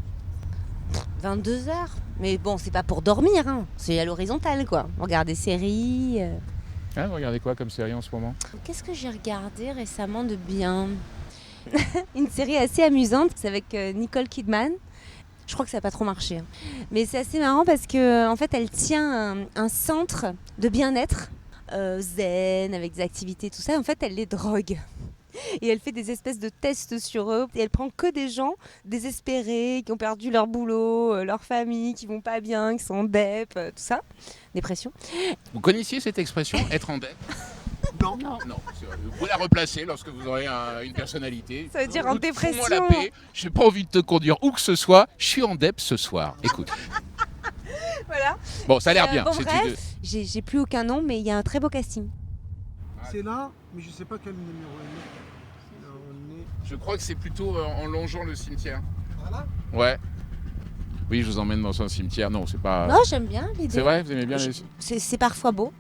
22h. Mais bon, c'est pas pour dormir, hein. C'est à l'horizontale, quoi. On regarde des séries. Ah, vous regardez quoi comme série en ce moment? Qu'est-ce que j'ai regardé récemment de bien? Une série assez amusante, c'est avec Nicole Kidman. Je crois que ça n'a pas trop marché. Hein. Mais c'est assez marrant parce que en fait, elle tient un centre de bien-être zen, avec des activités, tout ça. En fait, elle les drogue. Et elle fait des espèces de tests sur eux. Et elle prend que des gens désespérés, qui ont perdu leur boulot, leur famille, qui vont pas bien, qui sont en dep, tout ça. Dépression. Vous connaissiez cette expression, être en dette? Non. Non, c'est vrai. Vous pouvez la replacer lorsque vous aurez une personnalité. Ça veut dire en Fous-moi dépression. la paix, j'ai pas envie de te conduire où que ce soit, je suis en dep ce soir. Écoute. Voilà. Bon, ça a l'air bien. Bon, C'est bref, j'ai plus aucun nom, mais il y a un très beau casting. C'est là, mais je ne sais pas quel numéro il est. Là, on est... Je crois que c'est plutôt en longeant le cimetière. Voilà. Ouais. Oui, je vous emmène dans un cimetière. Non, c'est pas. Non, j'aime bien l'idée. C'est vrai, vous aimez bien les. C'est parfois beau.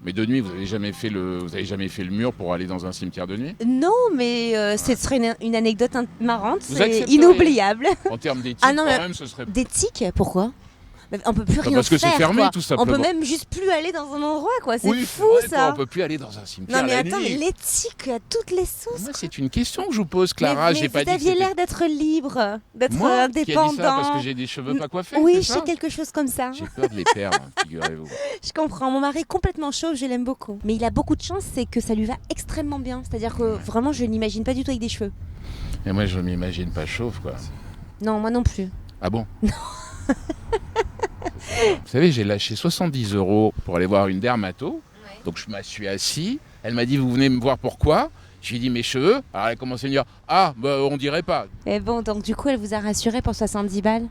Mais de nuit, vous avez jamais fait le mur pour aller dans un cimetière de nuit? Non, mais ce serait une anecdote marrante, Vous c'est accepteriez. inoubliable. En termes d'éthique, Ah non, quand mais- même, ce serait. D'éthique, pourquoi? On peut plus Bah, rien parce que c'est faire. fermé, quoi. tout On simplement. peut même juste plus aller dans un endroit, quoi. C'est Oui, fou, c'est vrai, ça. On peut plus aller dans un cimetière Non, mais la attends, nuit. mais l'éthique à toutes les sauces. Moi, c'est une question que je vous pose, Clara. mais J'ai pas vous dit que aviez c'était- l'air d'être libre, d'être Moi qui ai dit indépendant. ça parce que j'ai des cheveux pas coiffés. Oui, c'est je ça sais quelque chose comme ça. J'ai peur de les perdre, figurez-vous. Je comprends. Mon mari est complètement chauve, je l'aime beaucoup. Mais il a beaucoup de chance, c'est que ça lui va extrêmement bien. C'est-à-dire que vraiment, je l'imagine pas du tout avec des cheveux. Et moi, je m'imagine pas chauve, quoi. Non, moi non plus. Ah bon? Vous savez, j'ai lâché 70 € pour aller voir une dermato. Donc je me suis assis. Elle m'a dit, vous venez me voir pourquoi? Je lui ai dit mes cheveux. Alors elle a commencé à me dire ah bah on dirait pas. Et bon, donc du coup, elle vous a rassuré pour 70 balles?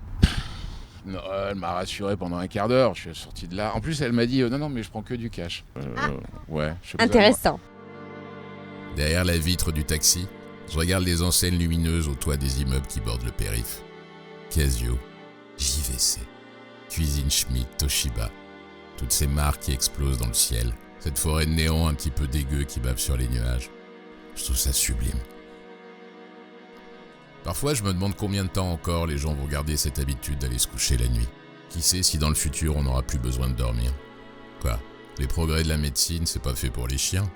Non, elle m'a rassuré pendant un quart d'heure. Je suis sorti de là. En plus elle m'a dit non mais je prends que du cash. Ouais. Je sais pas. Intéressant. Derrière la vitre du taxi, je regarde les enseignes lumineuses au toit des immeubles qui bordent le périph'. Casio, JVC, Cuisine Schmidt, Toshiba. Toutes ces marques qui explosent dans le ciel. Cette forêt de néon un petit peu dégueu qui bave sur les nuages. Je trouve ça sublime. Parfois, je me demande combien de temps encore les gens vont garder cette habitude d'aller se coucher la nuit. Qui sait si dans le futur, on n'aura plus besoin de dormir. Quoi ? Les progrès de la médecine, c'est pas fait pour les chiens.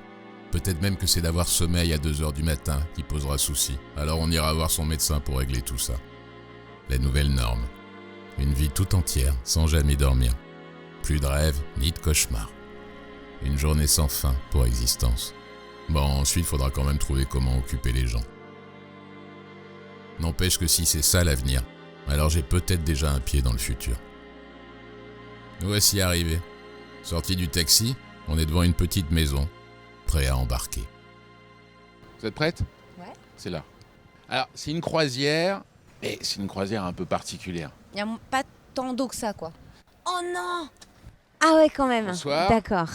Peut-être même que c'est d'avoir sommeil à 2h du matin qui posera souci. Alors on ira voir son médecin pour régler tout ça. La nouvelle norme. Une vie tout entière, sans jamais dormir. Plus de rêves, ni de cauchemars. Une journée sans fin pour existence. Bon, ensuite, faudra quand même trouver comment occuper les gens. N'empêche que si c'est ça l'avenir, alors j'ai peut-être déjà un pied dans le futur. Nous voici arrivés. Sortis du taxi, on est devant une petite maison, prêt à embarquer. Vous êtes prête ? Ouais. C'est là. Alors, c'est une croisière, et c'est une croisière un peu particulière. Il n'y a pas tant d'eau que ça, quoi. Oh non! Ah ouais, quand même. Bonsoir. D'accord.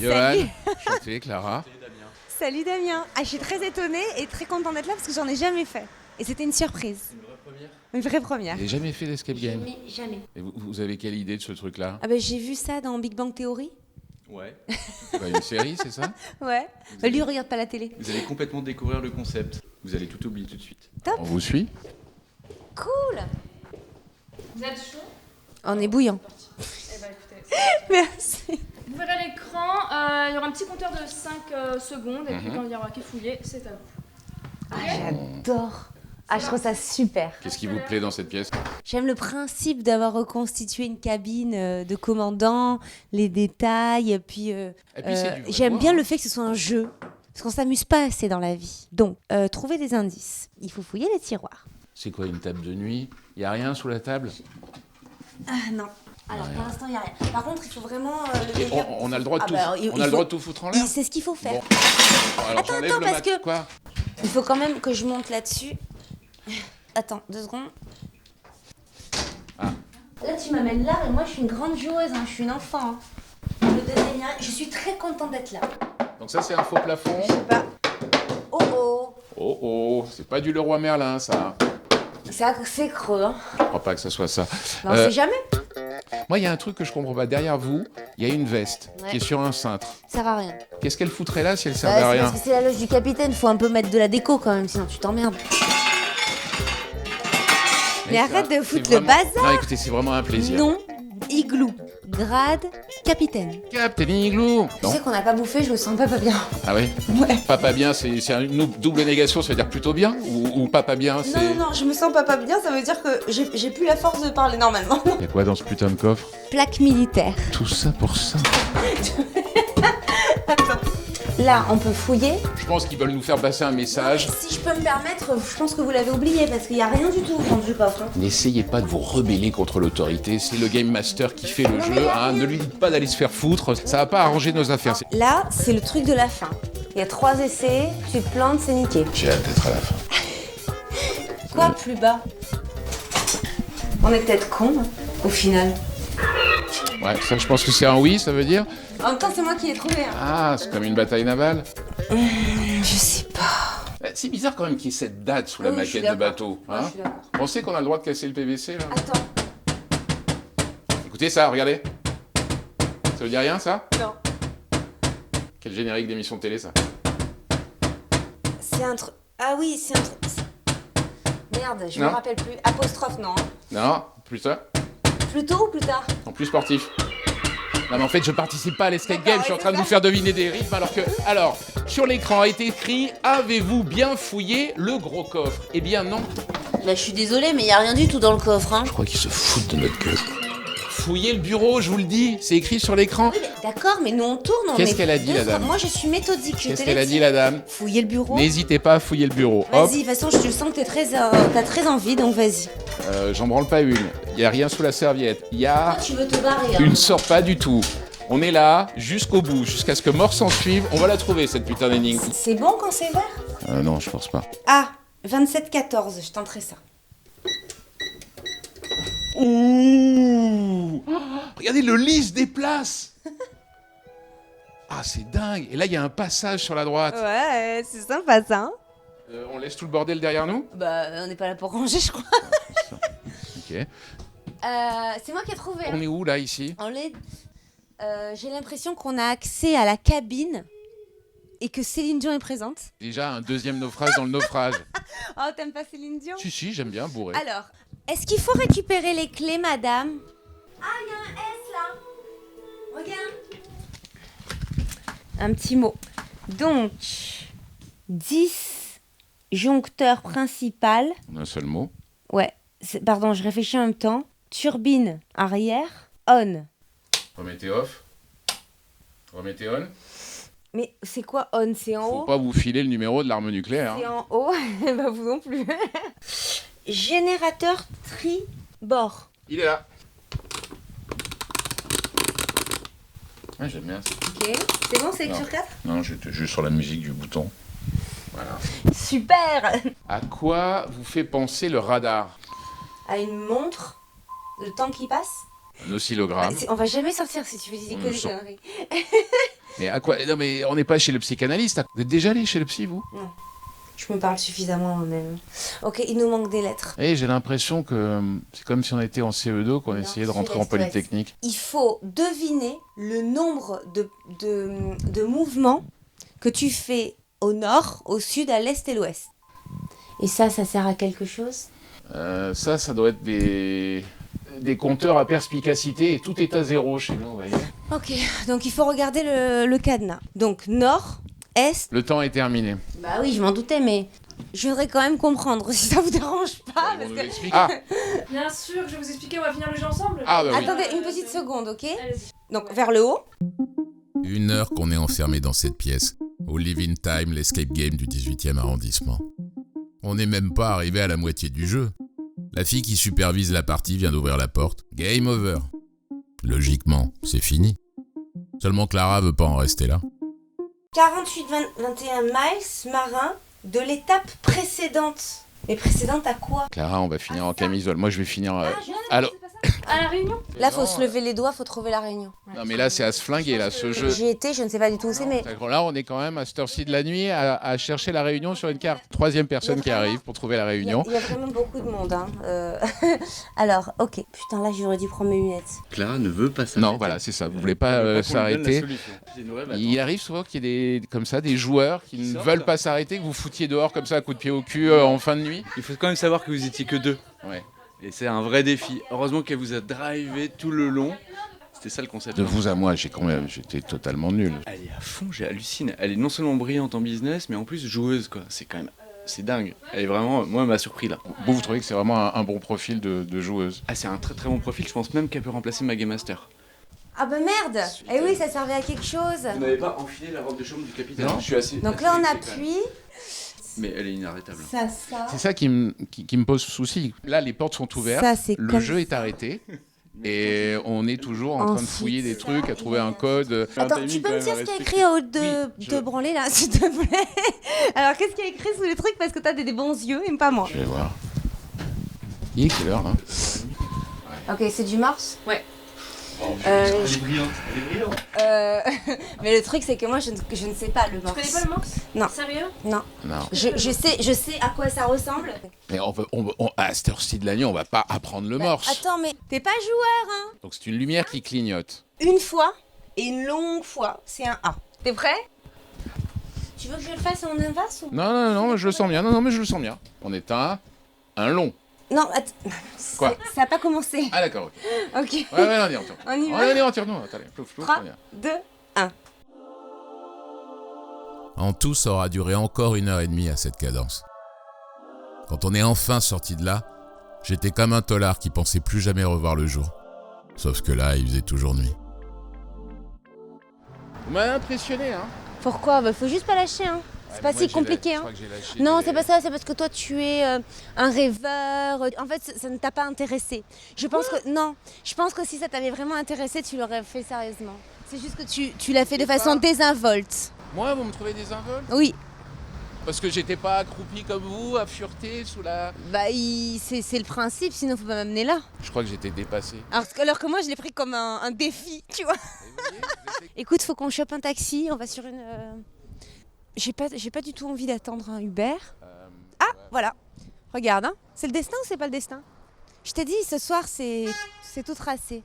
Johan, Salut. enchanté, Clara. Salut Damien. Ah, je suis très étonnée et très contente d'être là parce que j'en ai jamais fait. Et c'était une surprise. Une vraie première? Une vraie première. Vous n'avez jamais fait d'escape game? Jamais. Et vous avez quelle idée de ce truc-là? Ah ben j'ai vu ça dans Big Bang Theory. Ouais. Une série, c'est ça? Ouais. Bah, lui, il regarde pas la télé. Vous allez complètement découvrir le concept. Vous allez tout oublier tout de suite. Top. On vous suit? Cool. Vous êtes chaud? On est bouillant. Eh ben écoutez. Merci. Vous verrez l'écran, il y aura un petit compteur de 5 secondes et puis quand il y aura qu'à fouiller, c'est à vous. Ah, j'adore. Ah, je trouve ça super. Qu'est-ce qui vous plaît dans cette pièce? J'aime le principe d'avoir reconstitué une cabine de commandant, les détails, puis, c'est du j'aime vrai bien bois, le fait que ce soit un jeu, parce qu'on s'amuse pas assez dans la vie. Donc, trouver des indices. Il faut fouiller les tiroirs. C'est quoi, une table de nuit? Il n'y a rien sous la table? Ah non. Alors, pour l'instant, il n'y a rien. Par contre, il faut vraiment... Et on a le droit de tout, on a le droit de tout foutre en l'air? C'est ce qu'il faut faire. Bon, alors Attends, j'enlève le parce que- Quoi? Il faut quand même que je monte là-dessus. Attends, 2 secondes. Ah. Là, tu m'amènes là, et moi, je suis une grande joueuse, hein. Je suis une enfant. Hein. Le deuxième, je suis très contente d'être là. Donc ça, c'est un faux plafond. Je sais pas. Oh oh. Oh oh, c'est pas du Leroy Merlin, ça. C'est creux, hein. Je crois pas que ça soit ça. Mais on sait jamais. Moi, il y a un truc que je comprends pas. Derrière vous, il y a une veste qui est sur un cintre. Ça sert à rien. Qu'est-ce qu'elle foutrait là si elle servait à C'est rien? parce que c'est la loge du capitaine, faut un peu mettre de la déco quand même, sinon tu t'emmerdes. Mais arrête de foutre le bazar. Non, écoutez, c'est vraiment un plaisir. Non, igloo, grade, capitaine. Captain Igloo. Tu Non. sais qu'on n'a pas bouffé, je me sens pas bien. Ah ouais? Ouais. Pas bien, c'est une double négation, ça veut dire plutôt bien? Ou pas bien, c'est... Non, je me sens pas bien, ça veut dire que j'ai plus la force de parler normalement. Il y a quoi dans ce putain de coffre? Plaque militaire. Tout ça pour ça. Là, on peut fouiller. Je pense qu'ils veulent nous faire passer un message. Si je peux me permettre, je pense que vous l'avez oublié parce qu'il n'y a rien du tout dans le coffre. Hein. N'essayez pas de vous rebeller contre l'autorité, c'est le Game Master qui fait le jeu, hein. Ne lui dites pas d'aller se faire foutre, ça va pas arranger nos affaires. Là, c'est le truc de la fin. Il y a 3 essais, tu te plantes, c'est niqué. J'ai hâte d'être à la fin. Quoi, plus bas? On est peut-être cons, hein, au final. Ouais, ça je pense que c'est un oui, ça veut dire? En même temps, c'est moi qui l'ai trouvé. Hein. Ah, c'est comme une bataille navale. Je sais pas. C'est bizarre quand même qu'il y ait cette date sous la Oui, je suis maquette de d'accord. bateau. Ouais, Hein? je suis d'accord. On sait qu'on a le droit de casser le PVC là. Attends. Écoutez ça, regardez. Ça veut dire rien ça? Non. Quel générique d'émission de télé ça? C'est un truc... Ah oui, c'est un truc... Merde, je me Non. rappelle plus. Apostrophe, non. Non, plus ça. Plus tôt ou plus tard? En plus sportif. Non mais en fait je participe pas à l'escape D'accord, game, je suis en ouais, train de c'est vous faire deviner des rythmes alors que... Alors, sur l'écran a été écrit « Avez-vous bien fouillé le gros coffre ?» Eh bien non. Bah, je suis désolée, mais il y a rien du tout dans le coffre, hein. Je crois qu'ils se foutent de notre gueule. Fouillez le bureau, je vous le dis, c'est écrit sur l'écran. Oui, mais d'accord, mais nous on tourne. on Qu'est-ce met qu'elle a dit, deux la dame? fois. Moi je suis méthodique, je Qu'est-ce te qu'elle l'ai a dit la dame? Fouiller le bureau. N'hésitez pas à fouiller le bureau. Hop, Vas-y, de toute façon, je sens que t'as très envie, donc vas-y. j'en branle pas une. Il y a rien sous la serviette. Il y a... Toi, tu veux te barrer, hein. Une sort pas du tout. On est là jusqu'au bout, jusqu'à ce que mort s'en suive. On va la trouver, cette putain d'énigme. C'est bon quand c'est vert? Non, je pense pas. Ah, 27-14, je tenterai ça. Ouh! Regardez, le lit se déplace. Ah, c'est dingue. Et là, il y a un passage sur la droite. Ouais, c'est sympa ça. Hein, On laisse tout le bordel derrière nous? bah, on n'est pas là pour ranger, je crois. Ok. C'est moi qui ai trouvé. On est où, là, ici? J'ai l'impression qu'on a accès à la cabine et que Céline Dion est présente. Déjà, un deuxième naufrage dans le naufrage. Oh, t'aimes pas Céline Dion? Si, j'aime bien, bourré. Alors, est-ce qu'il faut récupérer les clés, madame? Ah, il y a un S là. Regarde. Un petit mot. Donc, 10 joncteur principal. En un seul mot. Ouais, pardon, je réfléchis en même temps. Turbine arrière, on. Remettez off. Remettez on. Mais c'est quoi on? C'est en Faut haut? pas vous filer le numéro de l'arme nucléaire. C'est Hein. en haut. Bah vous non plus. Générateur tribord. Il est là. Ouais, j'aime bien ça. Ok, c'est bon, c'est Non. sur 4? Non, j'étais juste sur la musique du bouton. Voilà. Super. À quoi vous fait penser le radar? À une montre, le temps qui passe. Un oscillogramme. On va jamais sortir si tu fais des On que le des sent. conneries. Mais à quoi? Non, mais on n'est pas chez le psychanalyste. Vous êtes déjà allé chez le psy, vous? Non, je me parle suffisamment moi-même. Ok, il nous manque des lettres. Eh, j'ai l'impression que c'est comme si on était en CE2, qu'on Non, essayait de rentrer je en laisse, je laisse. Polytechnique. Il faut deviner le nombre de mouvements que tu fais au nord, au sud, à l'est et l'ouest. Et ça sert à quelque chose? Ça doit être des compteurs à perspicacité et tout est à zéro chez nous, vous voyez. Ok, donc il faut regarder le cadenas. Donc nord, est. Le temps est terminé. Bah oui, je m'en doutais, mais je voudrais quand même comprendre si ça vous dérange pas. On Parce nous que... l'explique. Ah, Bien sûr, je vais vous expliquer, on va finir le jeu ensemble. Ah, bah oui. Attendez une petite seconde, ok? Allez-y. Donc vers le haut. 1 heure qu'on est enfermé dans cette pièce, au Live in Time, l'escape game du 18e arrondissement. On n'est même pas arrivé à la moitié du jeu. La fille qui supervise la partie vient d'ouvrir la porte. Game over. Logiquement, c'est fini. Seulement Clara veut pas en rester là. 48-21 miles marin de l'étape précédente. Mais précédente à quoi? Clara, on va finir en camisole. Moi, je vais finir. Alors, À la réunion? Là, faut se lever les doigts, faut trouver la réunion. non, mais là, c'est à se flinguer, là, ce jeu. J'y étais, je ne sais pas du tout où c'est, mais Là, on est quand même à cette heure-ci de la nuit à chercher la réunion sur une carte. Troisième personne qui arrive pour trouver la réunion. il y a vraiment beaucoup de monde. Hein. Alors, ok. Putain, là, j'aurais dû prendre mes lunettes. Clara ne veut pas s'arrêter. Non, voilà, c'est ça. Vous voulez pas s'arrêter. Il arrive souvent qu'il y ait des joueurs qui ne veulent pas s'arrêter, que vous foutiez dehors comme ça, à coup de pied au cul en fin de nuit. Il faut quand même savoir que vous étiez que 2. Ouais. Et c'est un vrai défi. Heureusement qu'elle vous a drivé tout le long. C'était ça le concept. De vous à moi, j'étais totalement nul. Elle est à fond, j'ai halluciné. Elle est non seulement brillante en business, mais en plus joueuse, quoi. C'est dingue. Elle est vraiment, moi, elle m'a surpris là. Vous trouvez que c'est vraiment un bon profil de joueuse? Ah, c'est un très très bon profil. Je pense même qu'elle peut remplacer ma Game Master. Ah bah merde. Eh oui, ça servait à quelque chose. Vous n'avez pas enfilé la robe de chambre du capitaine? Non. Je suis assez. Donc là, on appuie. Mais elle est inarrêtable. Ça. C'est ça qui me pose souci. Là, les portes sont ouvertes, Ça, c'est le comme jeu est arrêté, et on est toujours en train de fouiller des trucs, à trouver un code. Attends, tu peux me dire ce qu'il y a écrit au haut de branler là, s'il te plaît? Alors, qu'est-ce qu'il y a écrit sous les trucs? Parce que t'as des bons yeux, et pas moi. Je vais voir. Il est quelle heure, là? Ok, c'est du Mars? Ouais. Elle est brillante. Mais le truc, c'est que moi, je ne sais pas le Mars. Tu connais pas le Mars? Non. Sérieux? Non. Non. Je sais à quoi ça ressemble. Mais à cette heure-ci de la nuit, on va pas apprendre le morse. Attends, mais t'es pas joueur, hein? Donc c'est une lumière qui clignote. Une fois et une longue fois, c'est un A. T'es prêt? Tu veux que je le fasse en inverse ou... Non, je le sens bien. Non, mais je le sens bien. On est un long. Non, attends. Quoi? Ça n'a pas commencé. Ah d'accord, ok. Ok. Ouais, on y retourne. On y va? On y retourne, nous. Attendez, plouf, 3, on y va. 2, 1. En tout, ça aura duré encore 1h30 à cette cadence. Quand on est enfin sorti de là, j'étais comme un tolard qui pensait plus jamais revoir le jour. Sauf que là, il faisait toujours nuit. Vous m'avez impressionné, hein. Pourquoi? Bah, faut juste pas lâcher, hein. C'est pas si compliqué, hein. Non, c'est pas ça, c'est parce que toi tu es un rêveur. En fait, ça ne t'a pas intéressé. Je pense que si ça t'avait vraiment intéressé, tu l'aurais fait sérieusement. C'est juste que tu l'as fait de façon désinvolte. Moi, vous me trouvez désinvolte? Oui. Parce que j'étais pas accroupi comme vous, à fureter sous la... Bah, c'est le principe, sinon faut pas m'amener là. Je crois que j'étais dépassé. Alors que moi, je l'ai pris comme un défi, tu vois. Écoute, faut qu'on chope un taxi, on va sur une... J'ai pas du tout envie d'attendre un Uber. Voilà. Regarde, hein. C'est le destin ou c'est pas le destin? Je t'ai dit, ce soir, c'est tout tracé.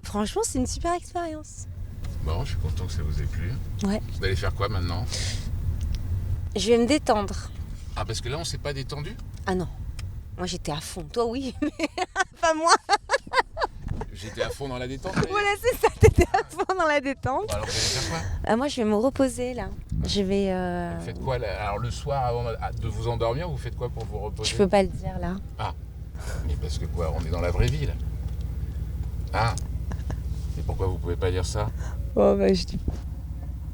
Franchement, c'est une super expérience. Bon, je suis content que ça vous ait plu. Ouais. Vous allez faire quoi maintenant? Je vais me détendre. Ah, parce que là, on s'est pas détendu? Ah non. Moi, j'étais à fond. Toi, oui, mais pas moi. J'étais à fond dans la détente. Voilà, c'est ça. T'étais à fond dans la détente. Alors, vous allez faire quoi? Moi, je vais me reposer, là. Je vais... Vous faites quoi, là? Alors, le soir, avant de vous endormir, vous faites quoi pour vous reposer? Je peux pas le dire, là. Ah. Mais parce que quoi? On est dans la vraie vie, là. Ah. Et pourquoi vous pouvez pas dire ça? Oh, bah, je dis...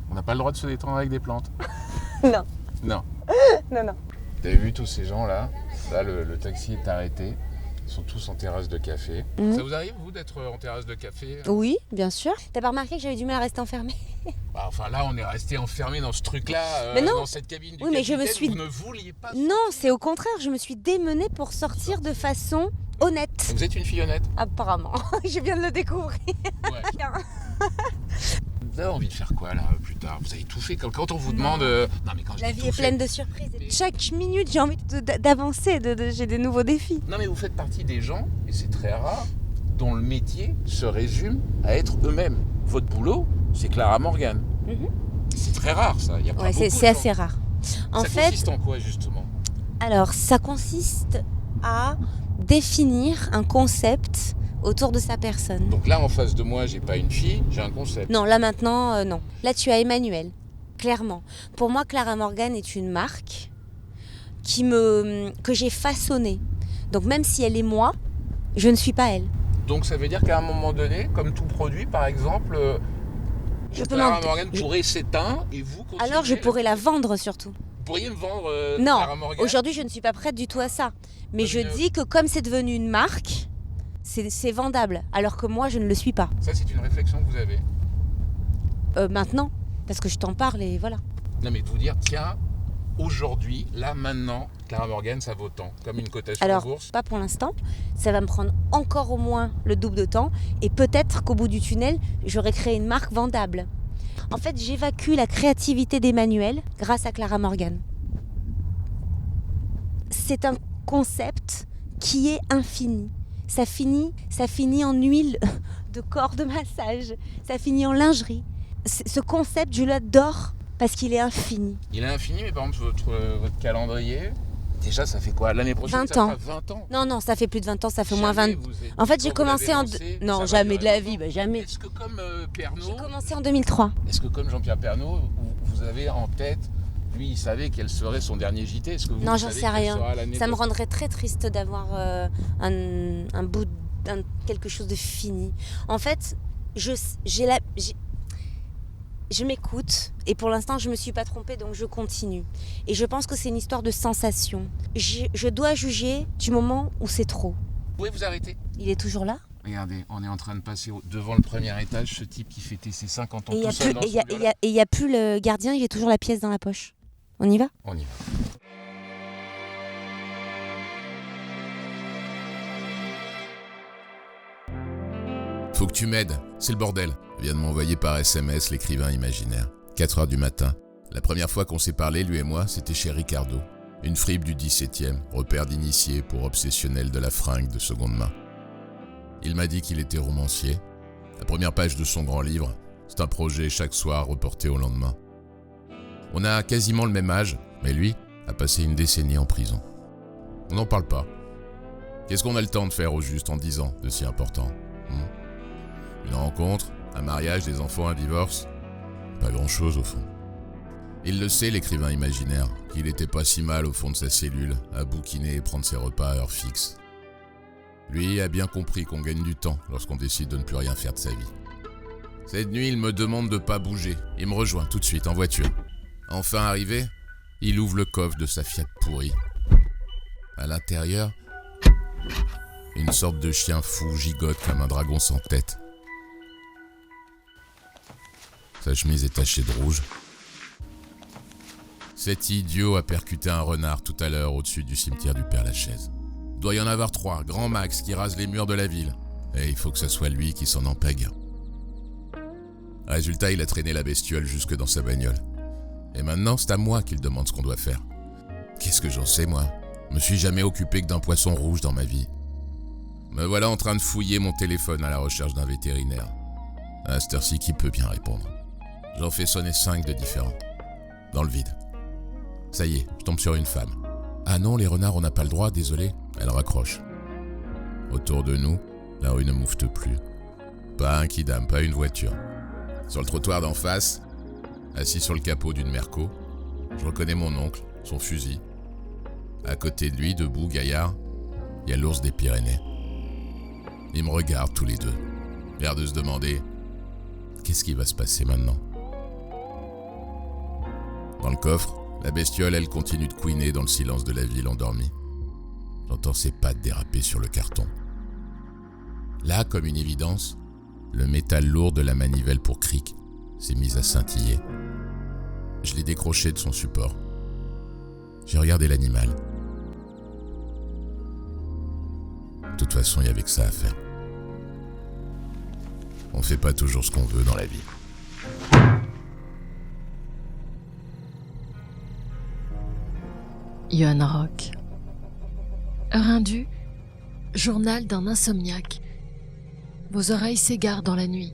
On n'a pas le droit de se détendre avec des plantes. Non. Non. Non. Vous avez vu tous ces gens-là? Là, le taxi est arrêté. Ils sont tous en terrasse de café. Ça vous arrive, vous, d'être en terrasse de café? Oui, bien sûr. T'as pas remarqué que j'avais du mal à rester enfermée? Bah, enfin, là, on est resté enfermé dans ce truc-là, dans cette cabine du oui, mais capitaine. Vous ne vouliez pas... Non, c'est au contraire. Je me suis démenée pour sortir de façon honnête. Vous êtes une fille honnête? Apparemment. Je viens de le découvrir. Ouais. Vous avez envie de faire quoi, là, plus tard? Vous avez tout fait. Quand on vous demande... Non, mais quand je La dis vie est pleine de surprises. Chaque minute, j'ai envie d'avancer. J'ai des nouveaux défis. Non, mais vous faites partie des gens, et c'est très rare, dont le métier se résume à être eux-mêmes. Votre boulot, c'est Clara Morgan. C'est très rare, ça. Il y a pas beaucoup de c'est gens. assez rare. Ça consiste en quoi, justement? Alors, ça consiste à définir un concept autour de sa personne. Donc là, en face de moi, j'ai pas une fille, j'ai un concept. Non, là maintenant, non. Là, tu as Emmanuel, clairement. Pour moi, Clara Morgan est une marque que j'ai façonnée. Donc même si elle est moi, je ne suis pas elle. Donc ça veut dire qu'à un moment donné, comme tout produit, par exemple, Clara Morgan pourrait s'éteindre et vous continuez. Alors je pourrais la vendre surtout. Vous pourriez me vendre non, Clara Morgan? Aujourd'hui, je ne suis pas prête du tout à ça. Mais je dis que comme c'est devenu une marque, c'est vendable, alors que moi, je ne le suis pas. Ça, c'est une réflexion que vous avez? Maintenant, parce que je t'en parle et voilà. Non, mais de vous dire, tiens, aujourd'hui, là, maintenant, Clara Morgan, ça vaut tant, comme une cotation en bourse? Alors, pas pour l'instant. Ça va me prendre encore au moins le double de temps. Et peut-être qu'au bout du tunnel, j'aurai créé une marque vendable. En fait, j'évacue la créativité d'Emmanuel grâce à Clara Morgan. C'est un concept qui est infini. Ça finit en huile de corps de massage. Ça finit en lingerie. Ce concept, je l'adore parce qu'il est infini. Il est infini, mais par exemple, votre calendrier, déjà, ça fait quoi? L'année prochaine, 20 ça ans. fera 20 ans. Non, ça fait plus de 20 ans, ça fait Jamais moins 20. En fait, j'ai commencé en... Non, jamais de la vie, jamais. Est-ce que comme Pernod... J'ai commencé en 2003. Est-ce que comme Jean-Pierre Pernod, vous avez en tête... Lui, il savait quel serait son dernier JT. Est-ce que vous non, j'en savez sais rien. Ça me de... rendrait très triste d'avoir un bout, quelque chose de fini. En fait, je m'écoute et pour l'instant, je me suis pas trompée, donc je continue. Et je pense que c'est une histoire de sensation. Je dois juger du moment où c'est trop. Vous pouvez vous arrêter? Il est toujours là? Regardez, on est en train de passer devant le premier étage, ce type qui fêtait ses 50 ans tout seul dans son bureau. Et il n'y a plus le gardien, il a toujours la pièce dans la poche. On y va? On y va. Faut que tu m'aides, c'est le bordel. Vient de m'envoyer par SMS l'écrivain imaginaire. 4h du matin. La première fois qu'on s'est parlé, lui et moi, c'était chez Ricardo. Une fripe du 17e, repère d'initié pour obsessionnel de la fringue de seconde main. Il m'a dit qu'il était romancier. La première page de son grand livre, c'est un projet chaque soir reporté au lendemain. On a quasiment le même âge, mais lui a passé une décennie en prison. On n'en parle pas. Qu'est-ce qu'on a le temps de faire au juste en 10 ans de si important? Une rencontre, un mariage, des enfants, un divorce? Pas grand-chose au fond. Il le sait, l'écrivain imaginaire, qu'il était pas si mal au fond de sa cellule, à bouquiner et prendre ses repas à heure fixe. Lui a bien compris qu'on gagne du temps lorsqu'on décide de ne plus rien faire de sa vie. Cette nuit, il me demande de pas bouger. Il me rejoint tout de suite en voiture. Enfin arrivé, il ouvre le coffre de sa Fiat pourrie. À l'intérieur, une sorte de chien fou gigote comme un dragon sans tête. Sa chemise est tachée de rouge. Cet idiot a percuté un renard tout à l'heure au-dessus du cimetière du Père-Lachaise. Doit y en avoir 3, grand max, qui rasent les murs de la ville. Et il faut que ce soit lui qui s'en empêgue. Résultat, il a traîné la bestiole jusque dans sa bagnole. Et maintenant, c'est à moi qu'il demande ce qu'on doit faire. Qu'est-ce que j'en sais, moi ? Je me suis jamais occupé que d'un poisson rouge dans ma vie. Me voilà en train de fouiller mon téléphone à la recherche d'un vétérinaire. À cette heure-ci, qui peut bien répondre ? J'en fais sonner 5 de différents. Dans le vide. Ça y est, je tombe sur une femme. Ah non, les renards, on n'a pas le droit, désolé. Elle raccroche. Autour de nous, la rue ne moufte plus. Pas un quidam, pas une voiture. Sur le trottoir d'en face, assis sur le capot d'une Merco, je reconnais mon oncle, son fusil. À côté de lui, debout, gaillard, il y a l'ours des Pyrénées. Ils me regardent tous les deux, l'air de se demander qu'est-ce qui va se passer maintenant. Dans le coffre, la bestiole, elle continue de couiner dans le silence de la ville endormie. J'entends ses pattes déraper sur le carton. Là, comme une évidence, le métal lourd de la manivelle pour cric s'est mis à scintiller. Je l'ai décroché de son support. J'ai regardé l'animal. De toute façon, il n'y avait que ça à faire. On fait pas toujours ce qu'on veut dans la vie. Johan Rock. Heure indue, journal d'un insomniaque. Vos oreilles s'égarent dans la nuit.